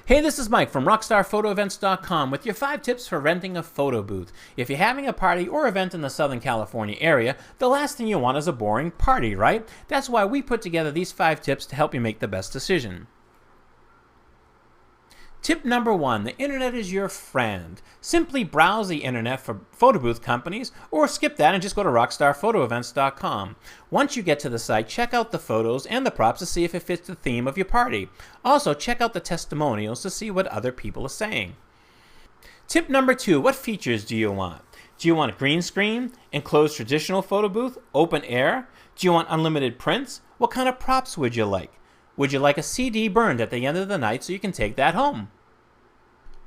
Hey, this is Mike from RockstarPhotoEvents.com with your 5 tips for renting a photo booth. If you're having a party or event in the Southern California area, the last thing you want is a boring party, right? That's why we put together these 5 tips to help you make the best decision. Tip number 1, the internet is your friend. Simply browse the internet for photo booth companies, or skip that and just go to RockstarPhotoEvents.com. Once you get to the site, check out the photos and the props to see if it fits the theme of your party. Also, check out the testimonials to see what other people are saying. Tip number 2, what features do you want? Do you want a green screen, enclosed traditional photo booth, open air? Do you want unlimited prints? What kind of props would you like? Would you like a CD burned at the end of the night so you can take that home?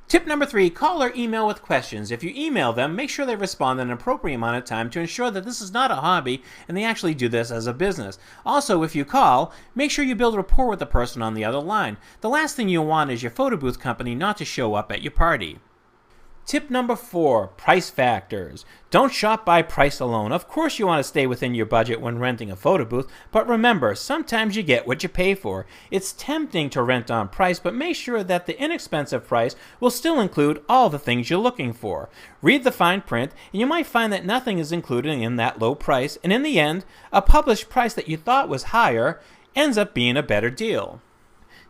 Tip number 3, call or email with questions. If you email them, make sure they respond in an appropriate amount of time to ensure that this is not a hobby and they actually do this as a business. Also, if you call, make sure you build rapport with the person on the other line. The last thing you want is your photo booth company not to show up at your party. Tip number 4, price factors. Don't shop by price alone. Of course you want to stay within your budget when renting a photo booth, but remember, sometimes you get what you pay for. It's tempting to rent on price, but make sure that the inexpensive price will still include all the things you're looking for. Read the fine print, and you might find that nothing is included in that low price, and in the end, a published price that you thought was higher ends up being a better deal.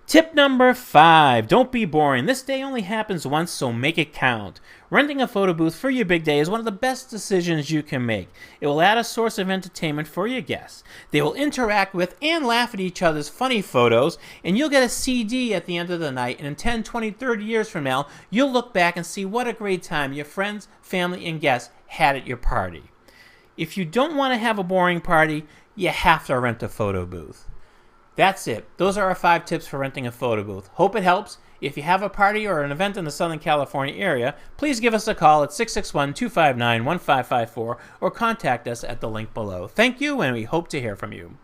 Tip number 5, don't be boring. This day only happens once, so make it count. Renting a photo booth for your big day is one of the best decisions you can make. It will add a source of entertainment for your guests. They will interact with and laugh at each other's funny photos, and you'll get a CD at the end of the night, and in 10, 20, 30 years from now, you'll look back and see what a great time your friends, family, and guests had at your party. If you don't want to have a boring party, you have to rent a photo booth. That's it. Those are our 5 tips for renting a photo booth. Hope it helps. If you have a party or an event in the Southern California area, please give us a call at 661-259-1554 or contact us at the link below. Thank you, and we hope to hear from you.